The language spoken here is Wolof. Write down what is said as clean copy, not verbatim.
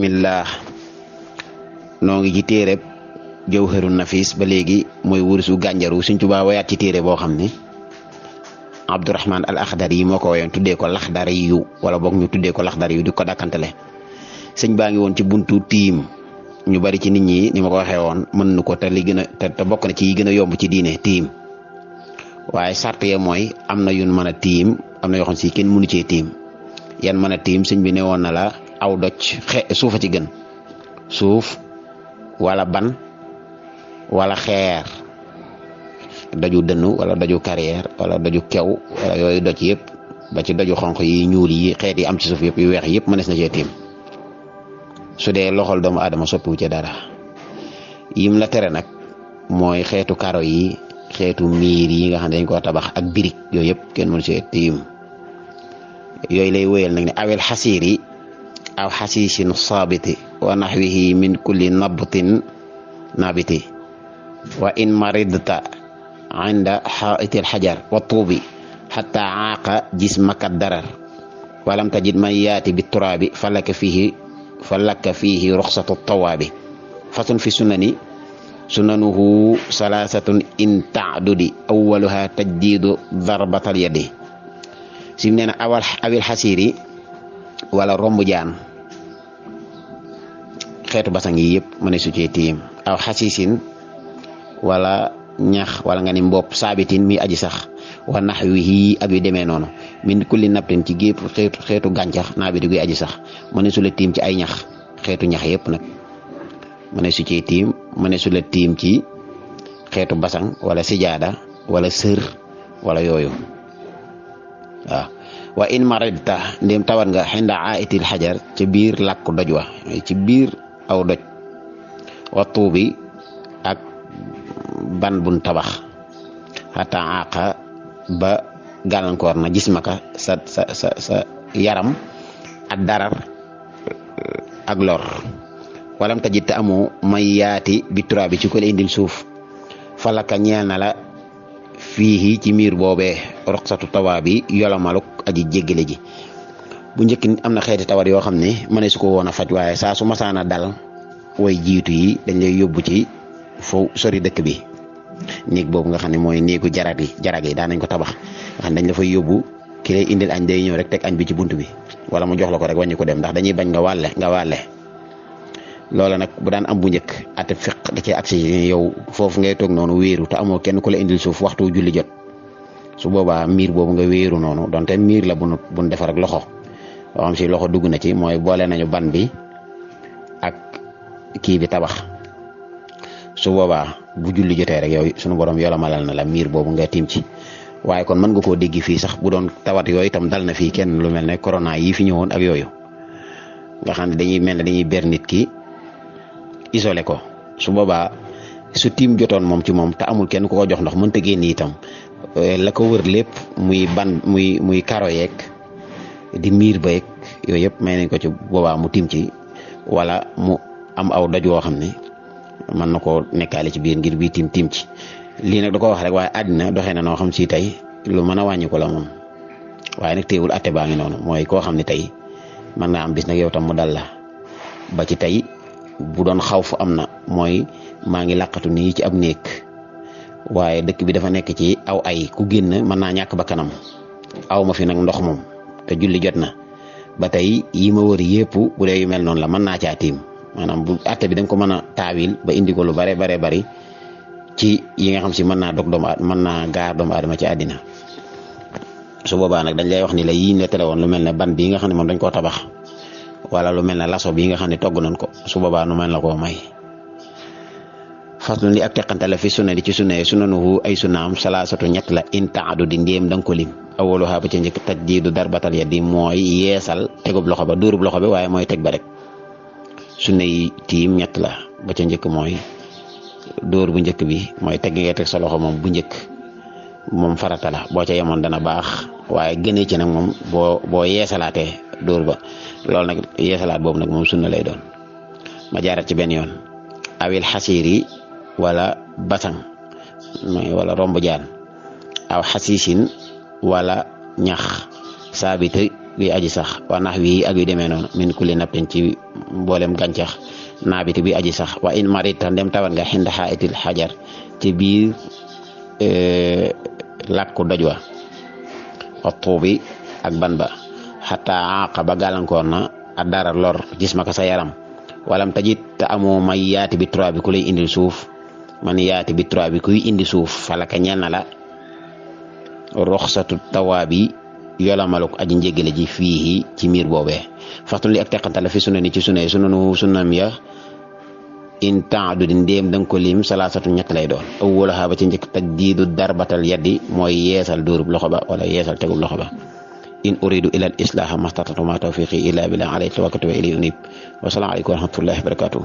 bismillah noo ngi ci téereb jawharun nafis ba léegi mooy wursu gànjaru Sëñ Tuubaa wayaat ci téere boo xam ne Abdurahman al Akhdari yi moo ko wayoon tuddee ko Laxdari yu wala boog ñu tuddee ko Laxdari yu di ko dàkkantale sëñ baa ngi woon ci buntu tiim ñu bari ci nit ñi ni ma ko waxee woon mën nu ko te li gën a te bokk na ci yi gën a yomb ci diine tiim waaye sart ya mooy am na yun mën a tiim am na yoo xam si kenn mënu cee tiim yan mën a tiim sëñ bi ne woon na la aw doj suufa ci gën suuf wala ban wala xeer doju dënnu wala doju carrière wala doju kew wala yooyu doj yëpp ba ci doju xonq yi ñuul yi xeet yi am ci suuf yëpp yu weex yëpp mënees na cee tiim su dee loxol doomu aadama soppiwu ci dara yim la tere nag mooy xeetu karo yi xeetu miir yi nga xam ne dañ ko tabax ak birig yooyu yëpp kenn mënu cee tiim yooyu lay wéyal nag ne awel xasiir yi aw xasiisin saabiti wa naxwihi min kulli nabtin nabiti wa in maridta inda xaaitil xajar wa tuubi xata aaqa jismaka darar walam tajid man yaati bi turaabi falaka fihi ruxsatu tawaabi fasun fi sunani sunanuhu salaasatun in taadudi awaluha tajdiidu darbatal yadi sim nee na awil xasiiri wala romb jaan xeetu basang yi yëpp mëne su cee tiim aw xasiisin wala ñax wala nga ni mbopp saabitin mi aji sax wa naxwihi ak yu demee noonu min kulli naptin ci gépp xeetu gàncax naa bi di guy aji sax mëne su la tiim ci ay ñax xeetu ñax yëpp nag mëne su cee tiim mëne su la tiim ci xeetu basang wala sijaada wala sër wala yooyu waaw wa in maridta ndem tawat nga xinda aitil xajar ci biir làkku doj wa ci biir aw doj wa tuubi ak ban bun tabax xata aqa ba gàllankoor na jismaka sa yaram ak darar ak lor walam tajit te amu may yaati bi tura bi ci ko la indil suuf falaka ñeel na la fii ci miir boobee roxsatu tawaa bi yolomaluk aji jéggale ji bu njëkk am na xeeti tawat yoo xam ne mëne su ko woon a faj waaye saa su masaana dal way jiitu yi dañ lay yóbbu ci fo sori dëkk bi néeg boobu nga xam ne mooy néegu jarag yi daan nañ ko tabax nga xam ne dañ la fay yóbbu ki lay indil añ day ñëw rek teg añ bi ci bunt bi wala mu jox la ko rek wàññi ko dem ndax dañuy bañ nga wàlle loola nag bu daan am bu njëkk ate fiq da cee agsi yow foofu ngay toog noonu wéeru te amoo kenn ku la indil suuf waxtu julli jot su boobaa miir boobu nga wéeru noonu donte miir la buñ defar ak loxo loo xam si loxo dugg na ci mooy boole nañu ban bi ak kii bi tabax su boobaa bu julli jotee rek yow sunu borom yolomalal na la miir boobu nga tiim ci waaye kon mën nga koo dégg fii sax bu doon tawat yooyu itam dal na fii kenn lu mel ne corona yi fi ñëwoon ak yooyu nga xam ne dañuy mel ne dañuy ber nit ki isolé ko su boobaa su tiim jotoon moom ci moom te amul kenn ku ko jox ndox mënta génn itam la ko wër lépp muy ban muy karo yeeg di miir ba yeeg yooyu yëpp may nañ ko ci boobaa mu tiim ci wala mu am aw doj woo xam ne mën na koo nekkaale ci biir ngir bii tiim ci lii nag da ko wax rek waaye àddina doxee na noo xam si tey lu mën a wàññi ko la moom waaye nag teewul atte baa ngi noonu mooy koo xam ne tey mën naa am bis nag yow tam mu dal la ba ci tey bu doon xaw fu am na mooy maa ngi làqatu nii ci ab néeg waaye dëkk bi dafa nekk ci aw ay ku génn mën naa ñàkk ba kanam aw ma fi nag ndox moom te julli jot na ba tey yi ma wër yëpp bu dee yu mel noonu la mën naa caa tiim maanaam bu atte bi dañ ko mën a taawil ba indi ko lu bare bari ci yi nga xam si mën naa dog mën naa gaar doomu aadama ci àddina su boobaa nag dañ lay wax ni la yiñ la tere woon lu mel ne ban bii nga xam ne moom dañ koo tabax wala lu mel ne laso bii nga xam ne togg nañ ko su boobaa nu mel la koo may faslu li ak teqante la fi sunna di ci sunanuhu ay sunnaam salaasatu ñett la in taadu di ndéem da nga ko lim awaluha ba ca njëkk tajdiidu darbatal yadi mooy yeesal tegub loxo ba dóorub loxo bi waaye mooy teg ba rek sunna yi tiim ñett la ba ca njëkk mooy dóor bu njëkk bi mooy teg ngay teg sa loxo moom bu njëkk moom farata la boo ca yemoon dana baax waaye gënee ci nag moom boo yeesalaatee dóor ba loolu nag yeesalaat boobu nag moom sunna lay doon ma jaarat ci benn yoon awil xasiiri wala basang wala romb jaan aw xasiisin wala ñax saabita luy aji sax wa nahwi ak yu demee noonu min kulli nabtin ci mboolem gàncax naabiti bi aji sax wa in marita ndem tawat nga xinda xaitil xajar ci biir làkku doj wa tuubi ak ban ba xataa aqa ba gàllankoor na a dara lor gis ma ko sa yaram walam tajit te amoo may yaati bi trois bi ku lay indil suuf man yaati bi trois bi kuy indi suuf falaka ñeel na la roxsatu tawaabi yolamaluk aji njégale ji fii ci miir boobee faxtun li ak teqanta la fi sunna ni ci sunnam ya in temps du di ndéem danga ko lim salaasatu ñett lay doon awwalaha ba ci njëkk tajdiidu darbatal yaddi mooy yeesal dóorub loxo ba wala yeesal tegub loxo ba in uridu ila al islaha mastatatu ma tawfiqi illa billah alayhi tawakkaltu wa ilayhi unib wa salaamu alaykum wa rahmatullahi wa barakatuh